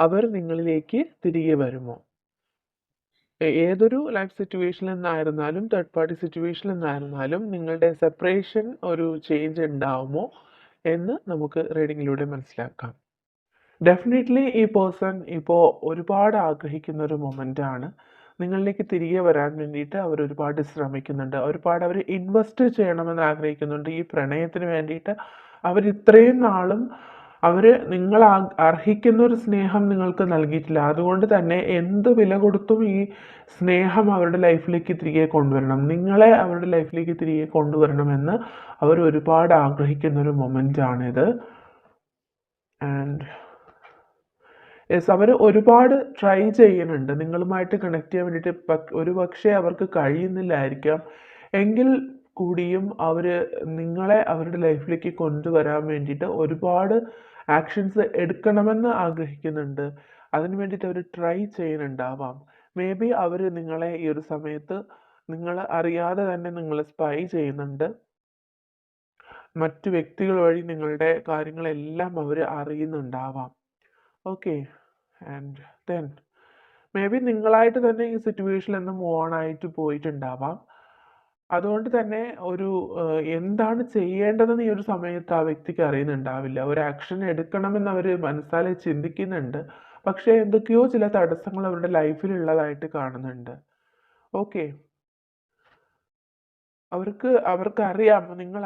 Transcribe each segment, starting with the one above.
അവർ നിങ്ങളിലേക്ക് തിരികെ വരുമോ? ഏതൊരു ലൈഫ് സിറ്റുവേഷനിൽ നിന്നായിരുന്നാലും തേർഡ് പാർട്ടി സിറ്റുവേഷനിൽ നിന്നായിരുന്നാലും നിങ്ങളുടെ സെപ്പറേഷൻ ഒരു ചേഞ്ച് ഉണ്ടാവുമോ എന്ന് നമുക്ക് റീഡിങ്ങിലൂടെ മനസ്സിലാക്കാം. ഡെഫിനറ്റ്ലി ഈ പേഴ്സൺ ഇപ്പോൾ ഒരുപാട് ആഗ്രഹിക്കുന്ന ഒരു മൊമെൻ്റ് ആണ്. നിങ്ങളിലേക്ക് തിരികെ വരാൻ വേണ്ടിയിട്ട് അവർ ഒരുപാട് ശ്രമിക്കുന്നുണ്ട്. ഒരുപാട് അവർ ഇൻവെസ്റ്റ് ചെയ്യണമെന്ന് ആഗ്രഹിക്കുന്നുണ്ട്. ഈ പ്രണയത്തിന് വേണ്ടിയിട്ട് അവർ ഇത്രയും നാളും അവർ നിങ്ങൾ അർഹിക്കുന്ന ഒരു സ്നേഹം നിങ്ങൾക്ക് നൽകിയിട്ടില്ല. അതുകൊണ്ട് തന്നെ എന്ത് വില കൊടുത്തും ഈ സ്നേഹം അവരുടെ ലൈഫിലേക്ക് തിരികെ കൊണ്ടുവരണം. നിങ്ങളെ അവരുടെ ലൈഫിലേക്ക് തിരികെ കൊണ്ടുവരണമെന്ന് അവർ ഒരുപാട് ആഗ്രഹിക്കുന്ന ഒരു മൊമെൻ്റ് ആണിത്. ആൻഡ് യെസ്, അവർ ഒരുപാട് ട്രൈ ചെയ്യുന്നുണ്ട് നിങ്ങളുമായിട്ട് കണക്ട് ചെയ്യാൻ വേണ്ടിയിട്ട്. ഒരു പക്ഷേ അവർക്ക് കഴിയുന്നില്ലായിരിക്കാം. എങ്കിൽ കൂടിയും അവർ നിങ്ങളെ അവരുടെ ലൈഫിലേക്ക് കൊണ്ടുവരാൻ വേണ്ടിയിട്ട് ഒരുപാട് ആക്ഷൻസ് എടുക്കണമെന്ന് ആഗ്രഹിക്കുന്നുണ്ട്. അതിന് വേണ്ടിയിട്ട് അവർ ട്രൈ ചെയ്യുന്നുണ്ടാവാം. മേ ബി അവർ നിങ്ങളെ ഈ ഒരു സമയത്ത് നിങ്ങൾ അറിയാതെ തന്നെ നിങ്ങൾ സ്പൈ ചെയ്യുന്നുണ്ട്. മറ്റു വ്യക്തികൾ വഴി നിങ്ങളുടെ കാര്യങ്ങളെല്ലാം അവർ അറിയുന്നുണ്ടാവാം. Okay. And then maybe നിങ്ങളായിട്ട് തന്നെ ഈ സിറ്റുവേഷനിൽ നിന്ന് മൂവ് ഓൺ ആയിട്ട് പോയിട്ടുണ്ടാവാം. അതുകൊണ്ട് തന്നെ ഒരു എന്താണ് ചെയ്യേണ്ടതെന്ന് ഈ ഒരു സമയത്ത് ആ വ്യക്തിക്ക് അറിയുന്നുണ്ടാവില്ല. ഒരു ആക്ഷൻ എടുക്കണമെന്ന് അവർ മനസ്സാലെ ചിന്തിക്കുന്നുണ്ട്. പക്ഷേ എന്തൊക്കെയോ ചില തടസ്സങ്ങൾ അവരുടെ ലൈഫിലുള്ളതായിട്ട് കാണുന്നുണ്ട്. ഓക്കെ. അവർക്കറിയാം നിങ്ങൾ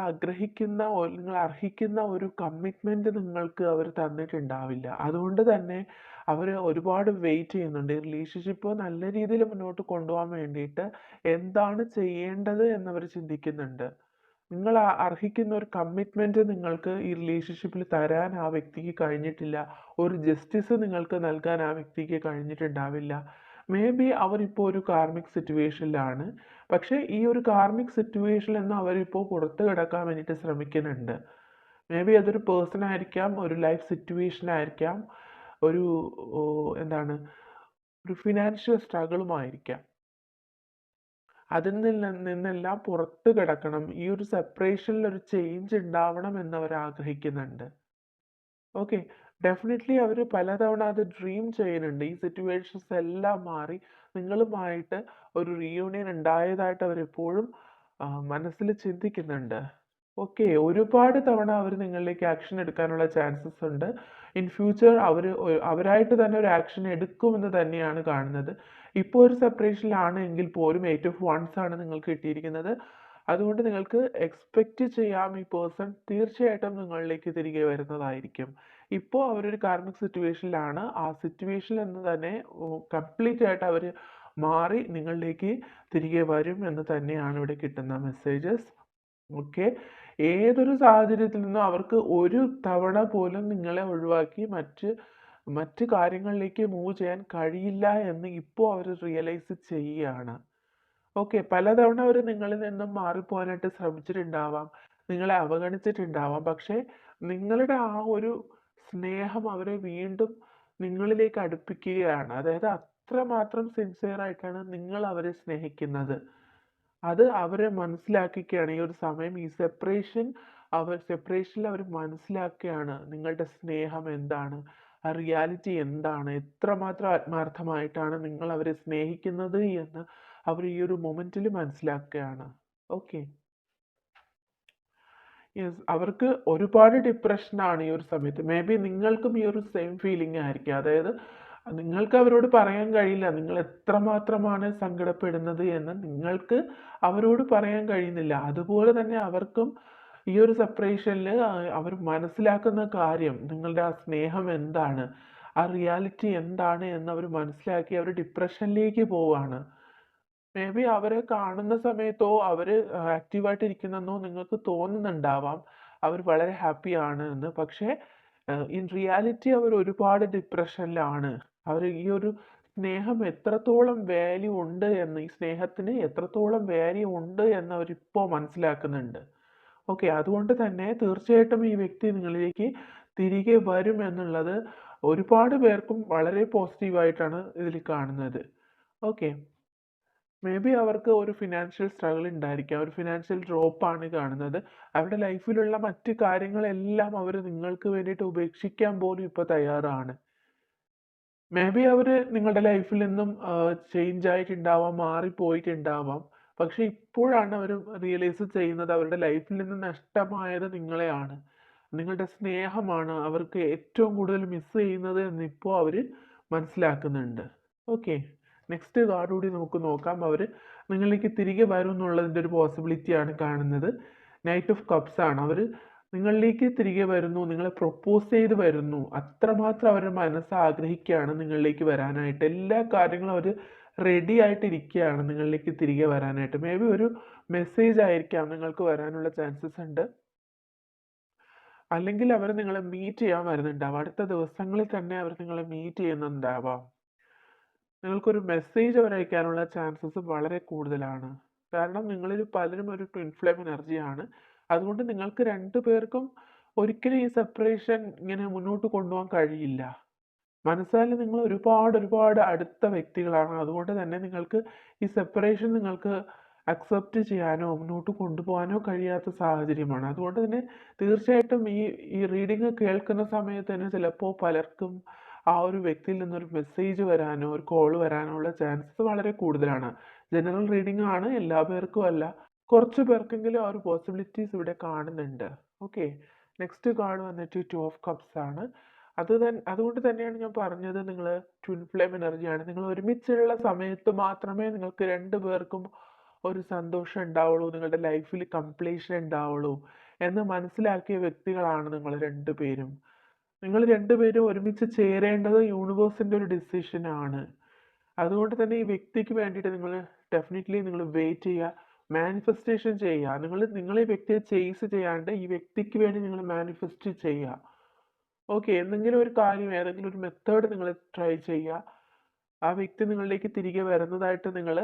നിങ്ങൾ അർഹിക്കുന്ന ഒരു കമ്മിറ്റ്മെന്റ് നിങ്ങൾക്ക് അവർ തന്നിട്ടുണ്ടാവില്ല. അതുകൊണ്ട് തന്നെ അവർ ഒരുപാട് വെയിറ്റ് ചെയ്യുന്നുണ്ട്. ഈ റിലേഷൻഷിപ്പ് നല്ല രീതിയിൽ മുന്നോട്ട് കൊണ്ടുപോകാൻ വേണ്ടിയിട്ട് എന്താണ് ചെയ്യേണ്ടത് എന്നവർ ചിന്തിക്കുന്നുണ്ട്. നിങ്ങൾ അർഹിക്കുന്ന ഒരു കമ്മിറ്റ്മെന്റ് നിങ്ങൾക്ക് ഈ റിലേഷൻഷിപ്പിൽ തരാൻ ആ വ്യക്തിക്ക് കഴിഞ്ഞിട്ടില്ല. ഒരു ജസ്റ്റിസ് നിങ്ങൾക്ക് നൽകാൻ ആ വ്യക്തിക്ക് കഴിഞ്ഞിട്ടുണ്ടാവില്ല. മേ ബി അവരിപ്പോൾ ഒരു കാർമിക് സിറ്റുവേഷനിലാണ്. പക്ഷേ ഈ ഒരു കാർമിക് സിറ്റുവേഷനിൽ നിന്ന് അവരിപ്പോൾ പുറത്ത് കിടക്കാൻ വേണ്ടിയിട്ട് ശ്രമിക്കുന്നുണ്ട്. മേ ബി അതൊരു പേഴ്സൺ ആയിരിക്കാം, ഒരു ലൈഫ് സിറ്റുവേഷൻ ആയിരിക്കാം, ഒരു എന്താണ് ഒരു ഫിനാൻഷ്യൽ സ്ട്രഗിളുമായിരിക്കാം. അതിൽ നിന്നെല്ലാം പുറത്ത് കിടക്കണം. ഈ ഒരു സെപ്പറേഷനിൽ ഒരു ചേഞ്ച് ഉണ്ടാവണം എന്നവർ ആഗ്രഹിക്കുന്നുണ്ട്. ഓക്കെ. ഡെഫിനറ്റ്ലി അവർ പലതവണ അത് ഡ്രീം ചെയ്യുന്നുണ്ട്. ഈ സിറ്റുവേഷൻസ് എല്ലാം മാറി നിങ്ങളുമായിട്ട് ഒരു റീയൂണിയൻ ഉണ്ടായതായിട്ട് അവരെപ്പോഴും മനസ്സിൽ ചിന്തിക്കുന്നുണ്ട്. ഓക്കെ. ഒരുപാട് തവണ അവർ നിങ്ങളിലേക്ക് ആക്ഷൻ എടുക്കാനുള്ള ചാൻസസ് ഉണ്ട്. ഇൻ ഫ്യൂച്ചർ അവരായിട്ട് തന്നെ ഒരു ആക്ഷൻ എടുക്കുമെന്ന് തന്നെയാണ് കാണുന്നത്. ഇപ്പോൾ ഒരു സെപ്പറേഷനിലാണ് എങ്കിൽ പോലും 8 ഓഫ് വൺസ് ആണ് നിങ്ങൾക്ക് കിട്ടിയിരിക്കുന്നത്. അതുകൊണ്ട് നിങ്ങൾക്ക് എക്സ്പെക്റ്റ് ചെയ്യാം ഈ പേഴ്സൺ തീർച്ചയായിട്ടും നിങ്ങളിലേക്ക് തിരികെ വരുന്നതായിരിക്കും. ഇപ്പോൾ അവരൊരു കാർമിക് സിറ്റുവേഷനിലാണ്. ആ സിറ്റുവേഷനിൽ നിന്ന് തന്നെ കംപ്ലീറ്റ് ആയിട്ട് അവർ മാറി നിങ്ങളിലേക്ക് തിരികെ വരും എന്ന് തന്നെയാണ് ഇവിടെ കിട്ടുന്ന മെസ്സേജസ്. ഓക്കെ. ഏതൊരു സാഹചര്യത്തിൽ നിന്നും അവർക്ക് ഒരു തവണ പോലും നിങ്ങളെ ഒഴിവാക്കി മറ്റ് കാര്യങ്ങളിലേക്ക് മൂവ് ചെയ്യാൻ കഴിയില്ല എന്ന് ഇപ്പോൾ അവർ റിയലൈസ് ചെയ്യുകയാണ്. ഓക്കെ. പലതവണ അവർ നിങ്ങളിൽ നിന്നും മാറിപ്പോകാനായിട്ട് ശ്രമിച്ചിട്ടുണ്ടാവാം. നിങ്ങളെ അവഗണിച്ചിട്ടുണ്ടാവാം. പക്ഷേ നിങ്ങളുടെ ആ ഒരു സ്നേഹം അവരെ വീണ്ടും നിങ്ങളിലേക്ക് അടുപ്പിക്കുകയാണ്. അതായത് അത്രമാത്രം സിൻസിയർ ആയിട്ടാണ് നിങ്ങൾ അവരെ സ്നേഹിക്കുന്നത്. അത് അവരെ മനസ്സിലാക്കിക്കുകയാണ് ഈ ഒരു സമയം. ഈ സെപ്പറേഷനിൽ അവർ മനസ്സിലാക്കുകയാണ് നിങ്ങളുടെ സ്നേഹം എന്താണ്, ആ റിയാലിറ്റി എന്താണ്, എത്രമാത്രം ആത്മാർത്ഥമായിട്ടാണ് നിങ്ങൾ അവരെ സ്നേഹിക്കുന്നത് എന്ന് അവർ ഈ ഒരു മൊമെന്റിൽ മനസ്സിലാക്കുകയാണ്. ഓക്കെ. യെസ്, അവർക്ക് ഒരുപാട് ഡിപ്രഷനാണ് ഈ ഒരു സമയത്ത്. മേ ബി നിങ്ങൾക്കും ഈ ഒരു സെയിം ഫീലിംഗ് ആയിരിക്കും. അതായത് നിങ്ങൾക്ക് അവരോട് പറയാൻ കഴിയില്ല നിങ്ങൾ എത്രമാത്രമാണ് സങ്കടപ്പെടുന്നത് എന്ന് നിങ്ങൾക്ക് അവരോട് പറയാൻ കഴിയുന്നില്ല. അതുപോലെ തന്നെ അവർക്കും ഈ ഒരു സെപ്പറേഷനിൽ അവർ മനസ്സിലാക്കുന്ന കാര്യം നിങ്ങളുടെ ആ സ്നേഹം എന്താണ്, ആ റിയാലിറ്റി എന്താണ് എന്ന് അവർ മനസ്സിലാക്കി അവർ ഡിപ്രഷനിലേക്ക് പോവാണ്. മേ ബി അവരെ കാണുന്ന സമയത്തോ അവർ ആക്റ്റീവായിട്ട് ഇരിക്കുന്നെന്നോ നിങ്ങൾക്ക് തോന്നുന്നുണ്ടാവാം അവർ വളരെ ഹാപ്പിയാണ് എന്ന്. പക്ഷേ ഇൻ റിയാലിറ്റി അവർ ഒരുപാട് ഡിപ്രഷനിലാണ്. അവർ ഈ ഒരു സ്നേഹം എത്രത്തോളം വാല്യൂ ഉണ്ട് എന്ന്, ഈ സ്നേഹത്തിന് എത്രത്തോളം വാല്യൂ ഉണ്ട് എന്ന് അവരിപ്പോൾ മനസ്സിലാക്കുന്നുണ്ട്. ഓക്കെ. അതുകൊണ്ട് തന്നെ തീർച്ചയായിട്ടും ഈ വ്യക്തി നിങ്ങളിലേക്ക് തിരികെ വരും എന്നുള്ളത് ഒരുപാട് പേർക്കും വളരെ പോസിറ്റീവായിട്ടാണ് ഇതിൽ കാണുന്നത്. ഓക്കെ. മേ ബി അവർക്ക് ഒരു ഫിനാൻഷ്യൽ സ്ട്രഗിൾ ഉണ്ടായിരിക്കാം. ഒരു ഫിനാൻഷ്യൽ ഡ്രോപ്പാണ് കാണുന്നത്. അവരുടെ ലൈഫിലുള്ള മറ്റ് കാര്യങ്ങളെല്ലാം അവർ നിങ്ങൾക്ക് വേണ്ടിയിട്ട് ഉപേക്ഷിക്കാൻ പോലും ഇപ്പോൾ തയ്യാറാണ്. മേ ബി അവര് നിങ്ങളുടെ ലൈഫിൽ നിന്നും ചേഞ്ച് ആയിട്ടുണ്ടാവാം, മാറിപ്പോയിട്ടുണ്ടാവാം. പക്ഷെ ഇപ്പോഴാണ് അവര് റിയലൈസ് ചെയ്യുന്നത് അവരുടെ ലൈഫിൽ നിന്ന് നഷ്ടമായത് നിങ്ങളെയാണ്. നിങ്ങളുടെ സ്നേഹമാണ് അവർക്ക് ഏറ്റവും കൂടുതൽ മിസ് ചെയ്യുന്നത് എന്നിപ്പോൾ അവര് മനസ്സിലാക്കുന്നുണ്ട്. ഓക്കെ. നെക്സ്റ്റ് കാർഡ് കൂടി നമുക്ക് നോക്കാം. അവര് നിങ്ങളിലേക്ക് തിരികെ വരും എന്നുള്ളതിൻ്റെ ഒരു പോസിബിലിറ്റിയാണ് കാണുന്നത്. നൈറ്റ് ഓഫ് കപ്സ് ആണ്. അവര് നിങ്ങളിലേക്ക് തിരികെ വരുന്നു, നിങ്ങളെ പ്രൊപ്പോസ് ചെയ്ത് വരുന്നു. അത്രമാത്രം അവരുടെ മനസ്സ് ആഗ്രഹിക്കുകയാണ് നിങ്ങളിലേക്ക് വരാനായിട്ട്. എല്ലാ കാര്യങ്ങളും അവർ റെഡി ആയിട്ടിരിക്കുകയാണ് നിങ്ങളിലേക്ക് തിരികെ വരാനായിട്ട്. മേ ബി ഒരു മെസ്സേജ് ആയിരിക്കാം നിങ്ങൾക്ക് വരാനുള്ള ചാൻസസ് ഉണ്ട്. അല്ലെങ്കിൽ അവർ നിങ്ങളെ മീറ്റ് ചെയ്യാൻ വരുന്നുണ്ടാവാം. അടുത്ത ദിവസങ്ങളിൽ തന്നെ അവർ നിങ്ങളെ മീറ്റ് ചെയ്യുന്നുണ്ടാവാം. നിങ്ങൾക്കൊരു മെസ്സേജ് അവർ അയക്കാനുള്ള ചാൻസസ് വളരെ കൂടുതലാണ്. കാരണം നിങ്ങളിൽ പലരും ഒരു ട്വിൻ ഫ്ലെയിം എനർജിയാണ്. അതുകൊണ്ട് നിങ്ങൾക്ക് രണ്ടു പേർക്കും ഒരിക്കലും ഈ സെപ്പറേഷൻ ഇങ്ങനെ മുന്നോട്ട് കൊണ്ടുപോകാൻ കഴിയില്ല. മനസ്സാൽ നിങ്ങൾ ഒരുപാട് അടുത്ത വ്യക്തികളാണ്. അതുകൊണ്ട് തന്നെ നിങ്ങൾക്ക് ഈ സെപ്പറേഷൻ നിങ്ങൾക്ക് അക്സെപ്റ്റ് ചെയ്യാനോ മുന്നോട്ട് കൊണ്ടുപോകാനോ കഴിയാത്ത സാഹചര്യമാണ്. അതുകൊണ്ട് തന്നെ തീർച്ചയായിട്ടും ഈ റീഡിങ് കേൾക്കുന്ന സമയത്ത് തന്നെ ചിലപ്പോൾ പലർക്കും ആ ഒരു വ്യക്തിയിൽ നിന്നൊരു മെസ്സേജ് വരാനോ ഒരു കോൾ വരാനോ ഉള്ള ചാൻസസ് വളരെ കൂടുതലാണ്. ജനറൽ റീഡിംഗ് ആണ്, എല്ലാ പേർക്കും അല്ല. കുറച്ച് പേർക്കെങ്കിലും ആ ഒരു പോസിബിലിറ്റീസ് ഇവിടെ കാണുന്നുണ്ട്. ഓക്കെ. നെക്സ്റ്റ് കാർഡ് വന്നിട്ട് 2 ഓഫ് കപ്സ് ആണ്. അതുകൊണ്ട് തന്നെയാണ് ഞാൻ പറഞ്ഞത് നിങ്ങൾ ട്വിൻ ഫ്ലെയിം എനർജിയാണ്. നിങ്ങൾ ഒരുമിച്ചുള്ള സമയത്ത് മാത്രമേ നിങ്ങൾക്ക് രണ്ടു പേർക്കും ഒരു സന്തോഷം ഉണ്ടാവുള്ളൂ, നിങ്ങളുടെ ലൈഫിൽ കംപ്ലീഷൻ ഉണ്ടാവുള്ളൂ എന്ന് മനസ്സിലാക്കിയ വ്യക്തികളാണ് നിങ്ങൾ രണ്ടുപേരും. നിങ്ങൾ രണ്ടുപേരും ഒരുമിച്ച് ചേരേണ്ടത് യൂണിവേഴ്സിൻ്റെ ഒരു ഡിസിഷനാണ്. അതുകൊണ്ട് തന്നെ ഈ വ്യക്തിക്ക് വേണ്ടിയിട്ട് നിങ്ങൾ ഡെഫിനറ്റ്ലി നിങ്ങൾ വെയിറ്റ് ചെയ്യുക, മാനിഫെസ്റ്റേഷൻ ചെയ്യുക. നിങ്ങൾ ഈ വ്യക്തിയെ ചേസ് ചെയ്യാണ്ട് ഈ വ്യക്തിക്ക് വേണ്ടി നിങ്ങൾ മാനിഫെസ്റ്റ് ചെയ്യുക. ഓക്കെ. എന്തെങ്കിലും ഒരു കാര്യം, ഏതെങ്കിലും ഒരു മെത്തേഡ് നിങ്ങൾ ട്രൈ ചെയ്യുക. ആ വ്യക്തി നിങ്ങളിലേക്ക് തിരികെ വരുന്നതായിട്ട് നിങ്ങൾ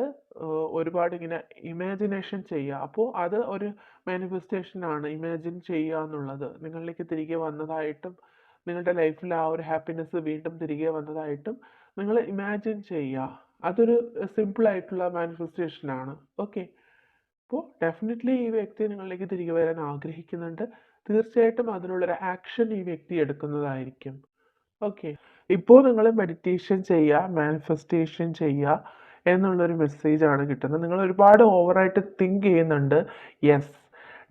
ഒരുപാട് ഇങ്ങനെ ഇമാജിനേഷൻ ചെയ്യുക. അപ്പോൾ അത് ഒരു മാനിഫെസ്റ്റേഷൻ ആണ്. ഇമാജിൻ ചെയ്യുക എന്നുള്ളത് നിങ്ങളിലേക്ക് തിരികെ വന്നതായിട്ടും നിങ്ങളുടെ ലൈഫിൽ ആ ഒരു ഹാപ്പിനെസ് വീണ്ടും തിരികെ വന്നതായിട്ടും നിങ്ങൾ ഇമാജിൻ ചെയ്യുക. അതൊരു സിമ്പിൾ ആയിട്ടുള്ള മാനിഫെസ്റ്റേഷൻ ആണ്. ഓക്കെ. അപ്പോൾ ഡെഫിനറ്റ്ലി ഈ വ്യക്തി നിങ്ങളിലേക്ക് തിരികെ വരാൻ ആഗ്രഹിക്കുന്നുണ്ട്. തീർച്ചയായിട്ടും അതിനുള്ളൊരു ആക്ഷൻ ഈ വ്യക്തി എടുക്കുന്നതായിരിക്കും. ഓക്കെ. ഇപ്പോൾ നിങ്ങൾ മെഡിറ്റേഷൻ ചെയ്യുക, മാനിഫെസ്റ്റേഷൻ ചെയ്യുക എന്നുള്ളൊരു മെസ്സേജാണ് കിട്ടുന്നത്. നിങ്ങൾ ഒരുപാട് ഓവറായിട്ട് തിങ്ക് ചെയ്യുന്നുണ്ട്. യെസ്,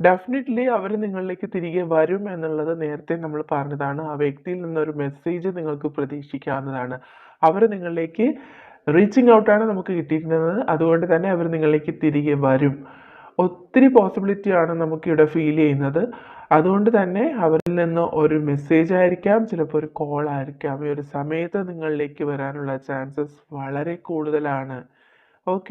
ഡെഫിനറ്റ്ലി അവർ നിങ്ങളിലേക്ക് തിരികെ വരും എന്നുള്ളത് നേരത്തെ നമ്മൾ പറഞ്ഞതാണ്. ആ വ്യക്തിയിൽ നിന്നൊരു മെസ്സേജ് നിങ്ങൾക്ക് പ്രതീക്ഷിക്കാവുന്നതാണ്. അവർ നിങ്ങളിലേക്ക് റീച്ചിങ് ഔട്ടാണ് നമുക്ക് കിട്ടിയിരുന്നത്. അതുകൊണ്ട് തന്നെ അവർ നിങ്ങളിലേക്ക് തിരികെ വരും. ഒത്തിരി പോസിബിലിറ്റിയാണ് നമുക്കിവിടെ ഫീൽ ചെയ്യുന്നത്. അതുകൊണ്ട് തന്നെ അവരിൽ നിന്ന് ഒരു മെസ്സേജ് ആയിരിക്കാം, ചിലപ്പോൾ ഒരു കോൾ ആയിരിക്കാം. ഈ ഒരു സമയത്ത് നിങ്ങളിലേക്ക് വരാനുള്ള ചാൻസസ് വളരെ കൂടുതലാണ്. ഓക്കെ.